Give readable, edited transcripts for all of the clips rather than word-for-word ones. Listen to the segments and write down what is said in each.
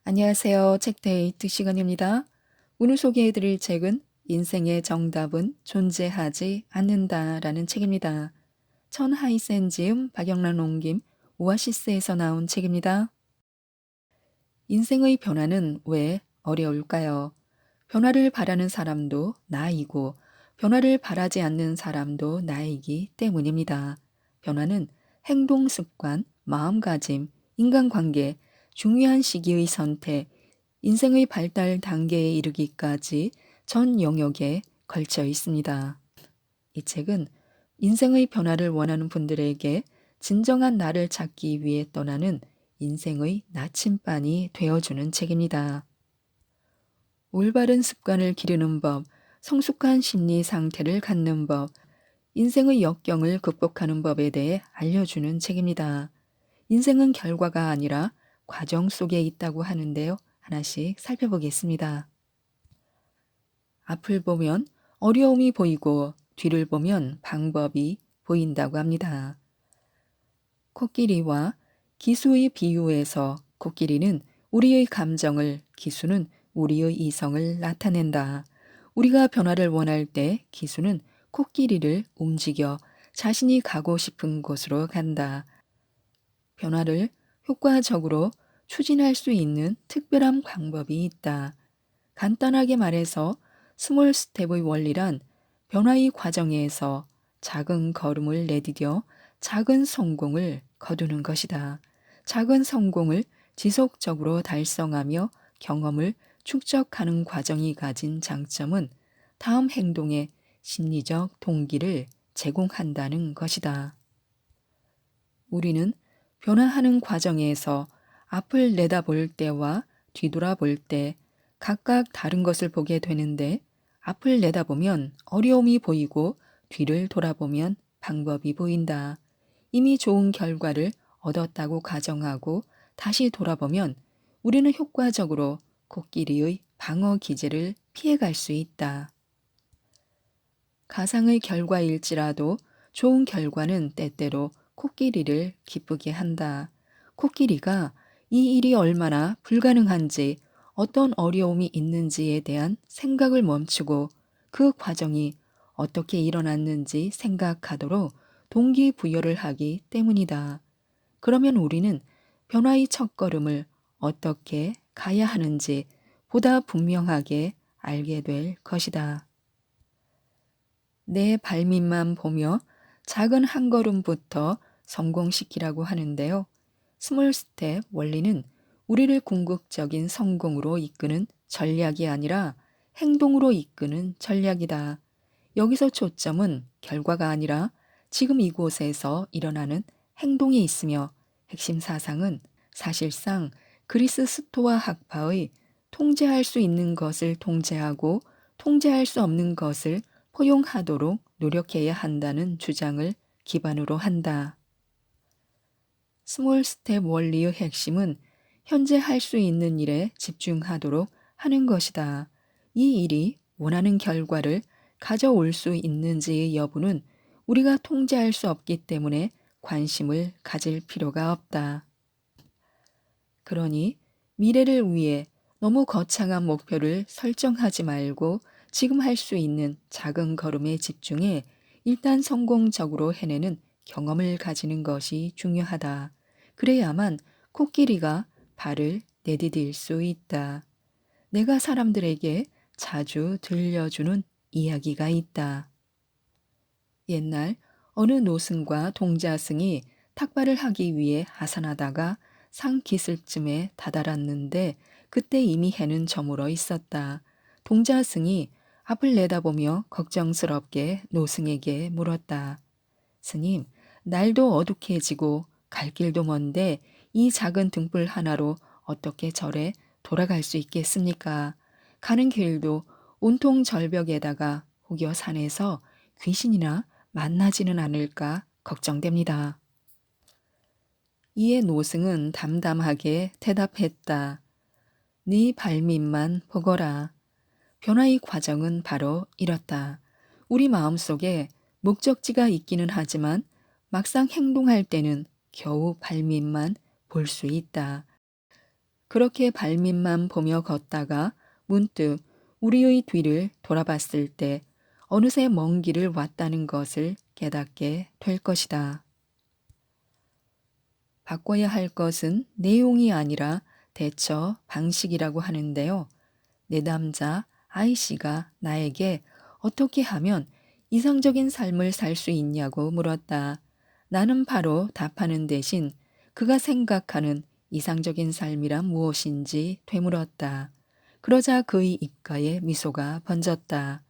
안녕하세요. 책데이트 시간입니다. 오늘 소개해드릴 책은 인생의 정답은 존재하지 않는다라는 책입니다. 천하이센지음 박영란 옮김 오아시스에서 나온 책입니다. 인생의 변화는 왜 어려울까요? 변화를 바라는 사람도 나이고 변화를 바라지 않는 사람도 나이기 때문입니다. 변화는 행동 습관, 마음가짐, 인간관계, 중요한 시기의 선택, 인생의 발달 단계에 이르기까지 전 영역에 걸쳐 있습니다. 이 책은 인생의 변화를 원하는 분들에게 진정한 나를 찾기 위해 떠나는 인생의 나침반이 되어주는 책입니다. 올바른 습관을 기르는 법, 성숙한 심리 상태를 갖는 법, 인생의 역경을 극복하는 법에 대해 알려주는 책입니다. 인생은 결과가 아니라 과정 속에 있다고 하는데요. 하나씩 살펴보겠습니다. 앞을 보면 어려움이 보이고 뒤를 보면 방법이 보인다고 합니다. 코끼리와 기수의 비유에서 코끼리는 우리의 감정을, 기수는 우리의 이성을 나타낸다. 우리가 변화를 원할 때 기수는 코끼리를 움직여 자신이 가고 싶은 곳으로 간다. 변화를 효과적으로 추진할 수 있는 특별한 방법이 있다. 간단하게 말해서 스몰 스텝의 원리란 변화의 과정에서 작은 걸음을 내디뎌 작은 성공을 거두는 것이다. 작은 성공을 지속적으로 달성하며 경험을 축적하는 과정이 가진 장점은 다음 행동의 심리적 동기를 제공한다는 것이다. 우리는 변화하는 과정에서 앞을 내다볼 때와 뒤돌아볼 때 각각 다른 것을 보게 되는데 앞을 내다보면 어려움이 보이고 뒤를 돌아보면 방법이 보인다. 이미 좋은 결과를 얻었다고 가정하고 다시 돌아보면 우리는 효과적으로 코끼리의 방어 기제를 피해갈 수 있다. 가상의 결과일지라도 좋은 결과는 때때로 코끼리를 기쁘게 한다. 코끼리가 이 일이 얼마나 불가능한지 어떤 어려움이 있는지에 대한 생각을 멈추고 그 과정이 어떻게 일어났는지 생각하도록 동기부여를 하기 때문이다. 그러면 우리는 변화의 첫걸음을 어떻게 가야 하는지 보다 분명하게 알게 될 것이다. 내 발밑만 보며 작은 한 걸음부터 성공시키라고 하는데요. 스몰 스텝 원리는 우리를 궁극적인 성공으로 이끄는 전략이 아니라 행동으로 이끄는 전략이다. 여기서 초점은 결과가 아니라 지금 이곳에서 일어나는 행동에 있으며 핵심 사상은 사실상 그리스 스토아 학파의 통제할 수 있는 것을 통제하고 통제할 수 없는 것을 포용하도록 노력해야 한다는 주장을 기반으로 한다. 스몰 스텝 원리의 핵심은 현재 할 수 있는 일에 집중하도록 하는 것이다. 이 일이 원하는 결과를 가져올 수 있는지의 여부는 우리가 통제할 수 없기 때문에 관심을 가질 필요가 없다. 그러니 미래를 위해 너무 거창한 목표를 설정하지 말고 지금 할 수 있는 작은 걸음에 집중해 일단 성공적으로 해내는 경험을 가지는 것이 중요하다. 그래야만 코끼리가 발을 내디딜 수 있다. 내가 사람들에게 자주 들려주는 이야기가 있다. 옛날 어느 노승과 동자승이 탁발을 하기 위해 하산하다가 산 기슭쯤에 다다랐는데 그때 이미 해는 저물어 있었다. 동자승이 앞을 내다보며 걱정스럽게 노승에게 물었다. 스님, 날도 어둑해지고 갈 길도 먼데 이 작은 등불 하나로 어떻게 절에 돌아갈 수 있겠습니까? 가는 길도 온통 절벽에다가 혹여 산에서 귀신이나 만나지는 않을까 걱정됩니다. 이에 노승은 담담하게 대답했다. 네 발밑만 보거라. 변화의 과정은 바로 이렇다. 우리 마음속에 목적지가 있기는 하지만 막상 행동할 때는 겨우 발밑만 볼 수 있다. 그렇게 발밑만 보며 걷다가 문득 우리의 뒤를 돌아봤을 때 어느새 먼 길을 왔다는 것을 깨닫게 될 것이다. 바꿔야 할 것은 내용이 아니라 대처 방식이라고 하는데요. 내담자 아이씨가 나에게 어떻게 하면 이상적인 삶을 살 수 있냐고 물었다. 나는 바로 답하는 대신 그가 생각하는 이상적인 삶이란 무엇인지 되물었다. 그러자 그의 입가에 미소가 번졌다.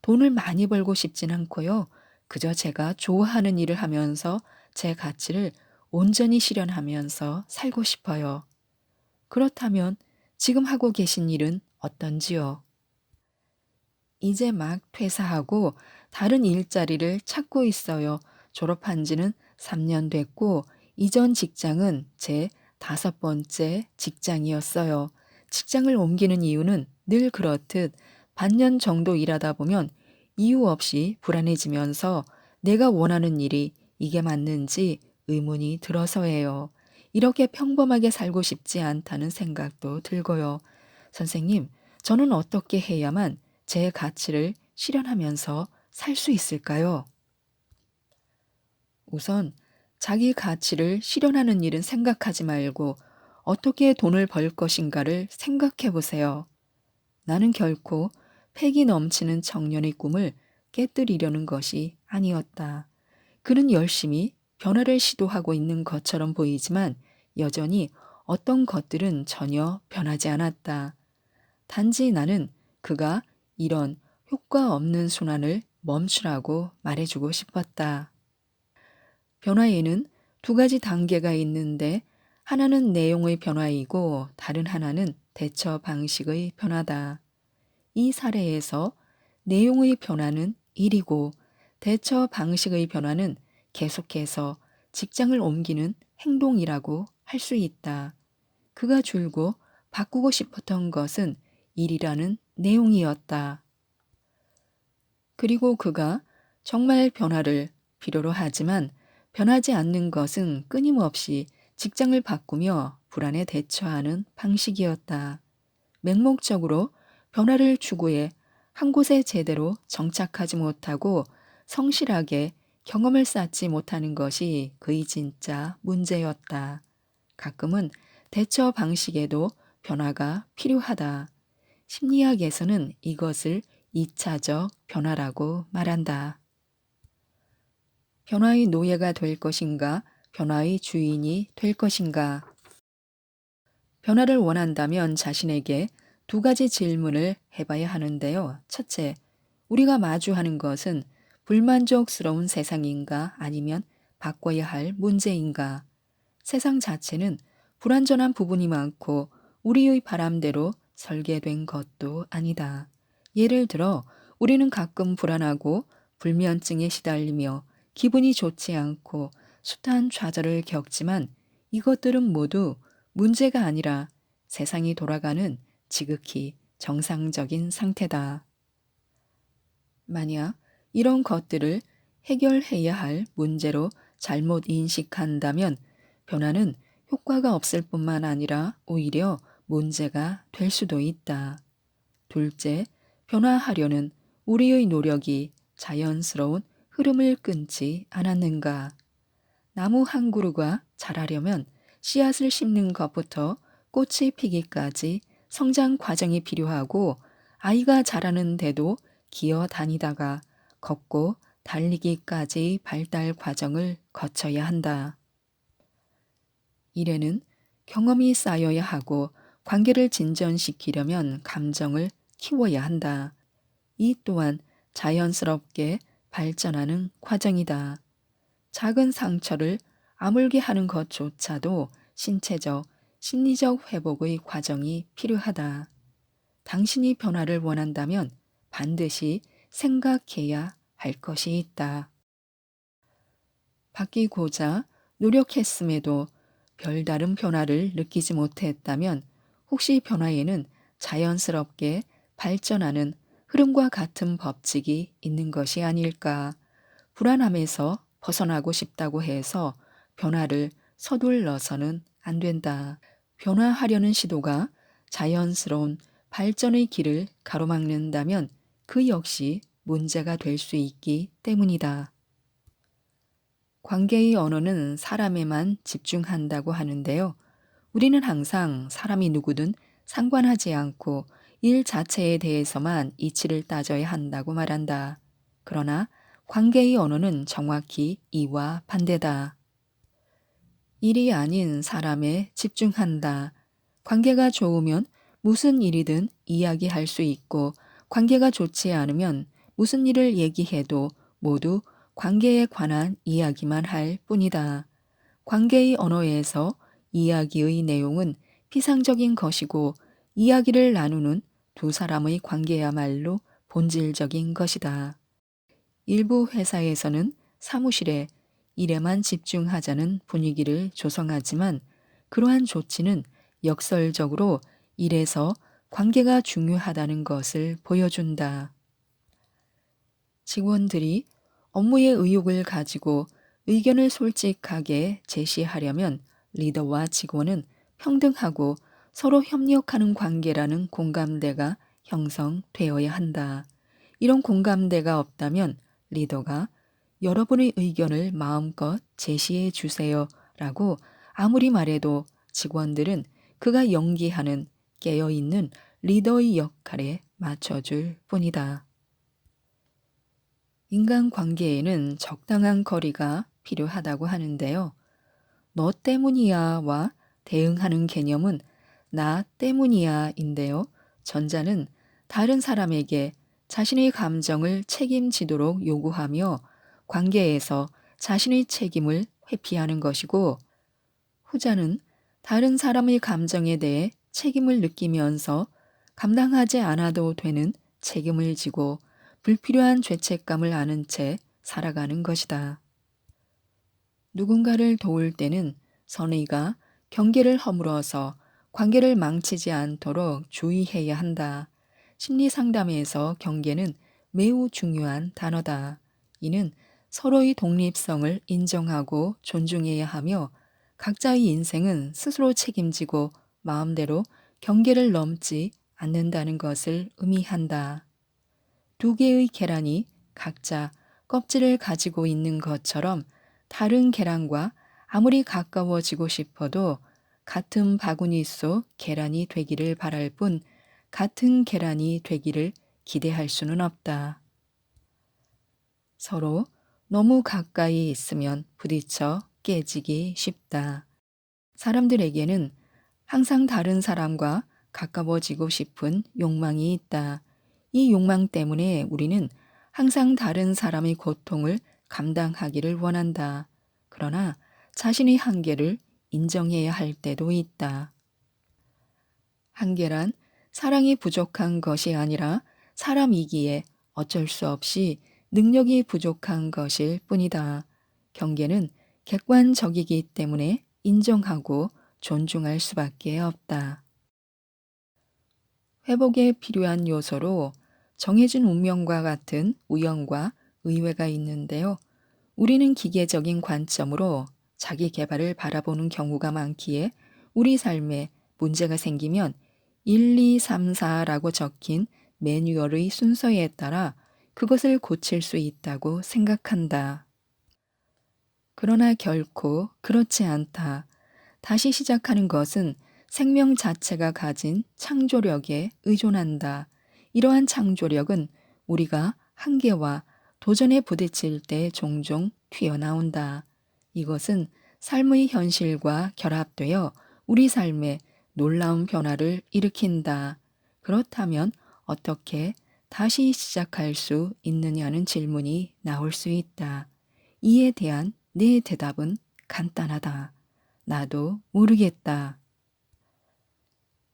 돈을 많이 벌고 싶진 않고요. 그저 제가 좋아하는 일을 하면서 제 가치를 온전히 실현하면서 살고 싶어요. 그렇다면 지금 하고 계신 일은 어떤지요? 이제 막 퇴사하고 다른 일자리를 찾고 있어요. 졸업한 지는 3년 됐고, 이전 직장은 제 5번째 직장이었어요. 직장을 옮기는 이유는 늘 그렇듯 반년 정도 일하다 보면 이유 없이 불안해지면서 내가 원하는 일이 이게 맞는지 의문이 들어서예요. 이렇게 평범하게 살고 싶지 않다는 생각도 들고요. 선생님, 저는 어떻게 해야만 제 가치를 실현하면서 살 수 있을까요? 우선 자기 가치를 실현하는 일은 생각하지 말고 어떻게 돈을 벌 것인가를 생각해 보세요. 나는 결코 패기 넘치는 청년의 꿈을 깨뜨리려는 것이 아니었다. 그는 열심히 변화를 시도하고 있는 것처럼 보이지만 여전히 어떤 것들은 전혀 변하지 않았다. 단지 나는 그가 이런 효과 없는 순환을 멈추라고 말해주고 싶었다. 변화에는 두 가지 단계가 있는데 하나는 내용의 변화이고 다른 하나는 대처 방식의 변화다. 이 사례에서 내용의 변화는 일이고 대처 방식의 변화는 계속해서 직장을 옮기는 행동이라고 할 수 있다. 그가 줄곧 바꾸고 싶었던 것은 일이라는 내용이었다. 그리고 그가 정말 변화를 필요로 하지만 변하지 않는 것은 끊임없이 직장을 바꾸며 불안에 대처하는 방식이었다. 맹목적으로 변화를 추구해 한 곳에 제대로 정착하지 못하고 성실하게 경험을 쌓지 못하는 것이 그의 진짜 문제였다. 가끔은 대처 방식에도 변화가 필요하다. 심리학에서는 이것을 2차적 변화라고 말한다. 변화의 노예가 될 것인가, 변화의 주인이 될 것인가. 변화를 원한다면 자신에게 두 가지 질문을 해봐야 하는데요. 첫째, 우리가 마주하는 것은 불만족스러운 세상인가 아니면 바꿔야 할 문제인가? 세상 자체는 불완전한 부분이 많고 우리의 바람대로 설계된 것도 아니다. 예를 들어 우리는 가끔 불안하고 불면증에 시달리며 기분이 좋지 않고 숱한 좌절을 겪지만 이것들은 모두 문제가 아니라 세상이 돌아가는 지극히 정상적인 상태다. 만약 이런 것들을 해결해야 할 문제로 잘못 인식한다면 변화는 효과가 없을 뿐만 아니라 오히려 문제가 될 수도 있다. 둘째, 변화하려는 우리의 노력이 자연스러운 흐름을 끊지 않았는가? 나무 한 그루가 자라려면 씨앗을 심는 것부터 꽃이 피기까지 성장 과정이 필요하고 아이가 자라는데도 기어 다니다가 걷고 달리기까지 발달 과정을 거쳐야 한다. 이래는 경험이 쌓여야 하고 관계를 진전시키려면 감정을 키워야 한다. 이 또한 자연스럽게 발전하는 과정이다. 작은 상처를 아물게 하는 것조차도 신체적, 심리적 회복의 과정이 필요하다. 당신이 변화를 원한다면 반드시 생각해야 할 것이 있다. 바뀌고자 노력했음에도 별다른 변화를 느끼지 못했다면 혹시 변화에는 자연스럽게 발전하는 흐름과 같은 법칙이 있는 것이 아닐까? 불안함에서 벗어나고 싶다고 해서 변화를 서둘러서는 안 된다. 변화하려는 시도가 자연스러운 발전의 길을 가로막는다면 그 역시 문제가 될 수 있기 때문이다. 관계의 언어는 사람에만 집중한다고 하는데요. 우리는 항상 사람이 누구든 상관하지 않고 일 자체에 대해서만 이치를 따져야 한다고 말한다. 그러나 관계의 언어는 정확히 이와 반대다. 일이 아닌 사람에 집중한다. 관계가 좋으면 무슨 일이든 이야기할 수 있고, 관계가 좋지 않으면 무슨 일을 얘기해도 모두 관계에 관한 이야기만 할 뿐이다. 관계의 언어에서 이야기의 내용은 피상적인 것이고, 이야기를 나누는 두 사람의 관계야말로 본질적인 것이다. 일부 회사에서는 사무실에 일에만 집중하자는 분위기를 조성하지만, 그러한 조치는 역설적으로 일에서 관계가 중요하다는 것을 보여준다. 직원들이 업무의 의욕을 가지고 의견을 솔직하게 제시하려면 리더와 직원은 평등하고 서로 협력하는 관계라는 공감대가 형성되어야 한다. 이런 공감대가 없다면 리더가 여러분의 의견을 마음껏 제시해 주세요 라고 아무리 말해도 직원들은 그가 연기하는 깨어있는 리더의 역할에 맞춰줄 뿐이다. 인간관계에는 적당한 거리가 필요하다고 하는데요. 너 때문이야와 대응하는 개념은 나 때문이야인데요. 전자는 다른 사람에게 자신의 감정을 책임지도록 요구하며 관계에서 자신의 책임을 회피하는 것이고, 후자는 다른 사람의 감정에 대해 책임을 느끼면서 감당하지 않아도 되는 책임을 지고 불필요한 죄책감을 아는 채 살아가는 것이다. 누군가를 도울 때는 선의가 경계를 허물어서 관계를 망치지 않도록 주의해야 한다. 심리 상담에서 경계는 매우 중요한 단어다. 이는 서로의 독립성을 인정하고 존중해야 하며, 각자의 인생은 스스로 책임지고 마음대로 경계를 넘지 않는다는 것을 의미한다. 두 개의 계란이 각자 껍질을 가지고 있는 것처럼 다른 계란과 아무리 가까워지고 싶어도 같은 바구니 속 계란이 되기를 바랄 뿐 같은 계란이 되기를 기대할 수는 없다. 서로 너무 가까이 있으면 부딪혀 깨지기 쉽다. 사람들에게는 항상 다른 사람과 가까워지고 싶은 욕망이 있다. 이 욕망 때문에 우리는 항상 다른 사람의 고통을 감당하기를 원한다. 그러나 자신의 한계를 인정해야 할 때도 있다. 한계란 사랑이 부족한 것이 아니라 사람이기에 어쩔 수 없이 능력이 부족한 것일 뿐이다. 경계는 객관적이기 때문에 인정하고 존중할 수밖에 없다. 회복에 필요한 요소로 정해진 운명과 같은 우연과 의외가 있는데요. 우리는 기계적인 관점으로 자기 개발을 바라보는 경우가 많기에 우리 삶에 문제가 생기면 1, 2, 3, 4라고 적힌 매뉴얼의 순서에 따라 그것을 고칠 수 있다고 생각한다. 그러나 결코 그렇지 않다. 다시 시작하는 것은 생명 자체가 가진 창조력에 의존한다. 이러한 창조력은 우리가 한계와 도전에 부딪힐 때 종종 튀어나온다. 이것은 삶의 현실과 결합되어 우리 삶에 놀라운 변화를 일으킨다. 그렇다면 어떻게 다시 시작할 수 있느냐는 질문이 나올 수 있다. 이에 대한 내 대답은 간단하다. 나도 모르겠다.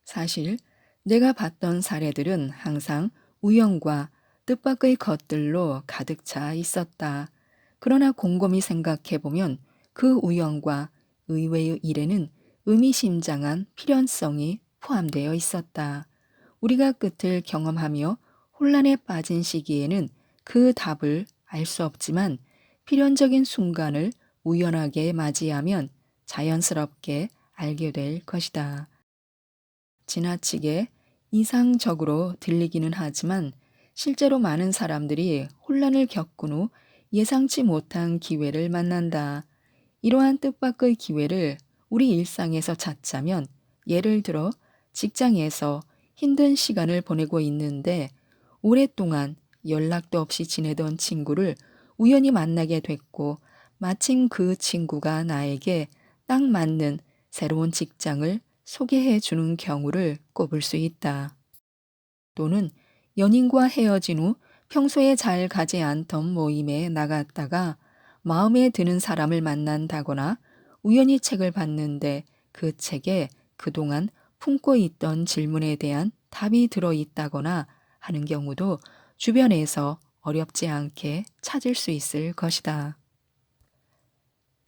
사실 내가 봤던 사례들은 항상 우연과 뜻밖의 것들로 가득 차 있었다. 그러나 곰곰이 생각해보면 그 우연과 의외의 일에는 의미심장한 필연성이 포함되어 있었다. 우리가 끝을 경험하며 혼란에 빠진 시기에는 그 답을 알 수 없지만, 필연적인 순간을 우연하게 맞이하면 자연스럽게 알게 될 것이다. 지나치게 이상적으로 들리기는 하지만 실제로 많은 사람들이 혼란을 겪은 후 예상치 못한 기회를 만난다. 이러한 뜻밖의 기회를 우리 일상에서 찾자면 예를 들어 직장에서 힘든 시간을 보내고 있는데 오랫동안 연락도 없이 지내던 친구를 우연히 만나게 됐고 마침 그 친구가 나에게 딱 맞는 새로운 직장을 소개해 주는 경우를 꼽을 수 있다. 또는 연인과 헤어진 후 평소에 잘 가지 않던 모임에 나갔다가 마음에 드는 사람을 만난다거나 우연히 책을 봤는데 그 책에 그동안 품고 있던 질문에 대한 답이 들어 있다거나 하는 경우도 주변에서 어렵지 않게 찾을 수 있을 것이다.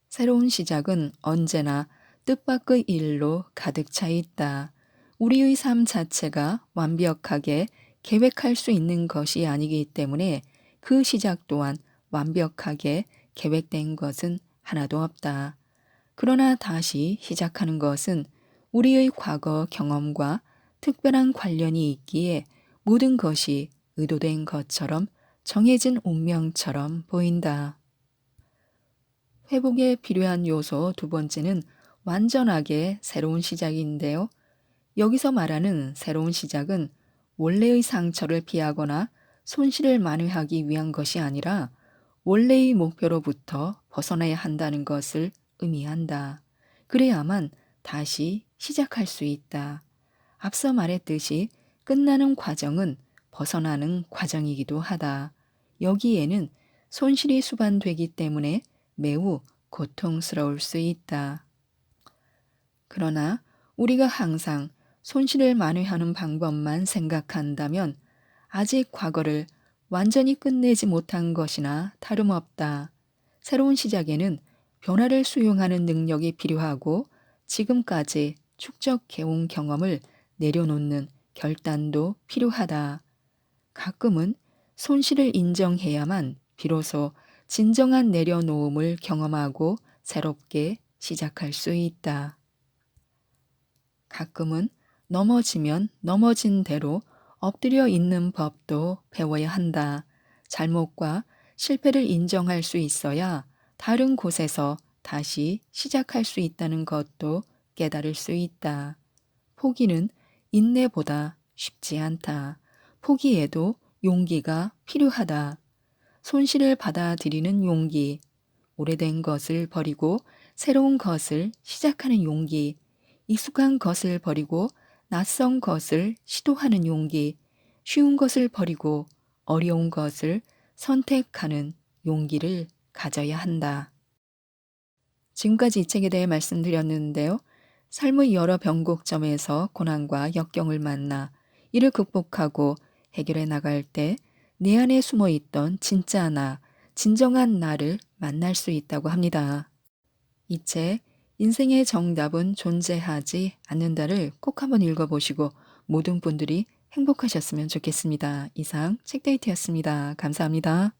새로운 시작은 언제나 뜻밖의 일로 가득 차 있다. 우리의 삶 자체가 완벽하게 계획할 수 있는 것이 아니기 때문에 그 시작 또한 완벽하게 계획된 것은 하나도 없다. 그러나 다시 시작하는 것은 우리의 과거 경험과 특별한 관련이 있기에 모든 것이 의도된 것처럼 정해진 운명처럼 보인다. 회복에 필요한 요소 두 번째는 완전하게 새로운 시작인데요. 여기서 말하는 새로운 시작은 원래의 상처를 피하거나 손실을 만회하기 위한 것이 아니라 원래의 목표로부터 벗어나야 한다는 것을 의미한다. 그래야만 다시 시작할 수 있다. 앞서 말했듯이 끝나는 과정은 벗어나는 과정이기도 하다. 여기에는 손실이 수반되기 때문에 매우 고통스러울 수 있다. 그러나 우리가 항상 손실을 만회하는 방법만 생각한다면 아직 과거를 완전히 끝내지 못한 것이나 다름없다. 새로운 시작에는 변화를 수용하는 능력이 필요하고 지금까지 축적해온 경험을 내려놓는 결단도 필요하다. 가끔은 손실을 인정해야만 비로소 진정한 내려놓음을 경험하고 새롭게 시작할 수 있다. 가끔은 넘어지면 넘어진 대로 엎드려 있는 법도 배워야 한다. 잘못과 실패를 인정할 수 있어야 다른 곳에서 다시 시작할 수 있다는 것도 깨달을 수 있다. 포기는 인내보다 쉽지 않다. 포기에도 용기가 필요하다. 손실을 받아들이는 용기, 오래된 것을 버리고 새로운 것을 시작하는 용기, 익숙한 것을 버리고 낯선 것을 시도하는 용기, 쉬운 것을 버리고 어려운 것을 선택하는 용기를 가져야 한다. 지금까지 이 책에 대해 말씀드렸는데요. 삶의 여러 변곡점에서 고난과 역경을 만나 이를 극복하고 해결해 나갈 때 내 안에 숨어 있던 진짜 나, 진정한 나를 만날 수 있다고 합니다. 이 책 인생의 정답은 존재하지 않는다를 꼭 한번 읽어보시고 모든 분들이 행복하셨으면 좋겠습니다. 이상 책데이트였습니다. 감사합니다.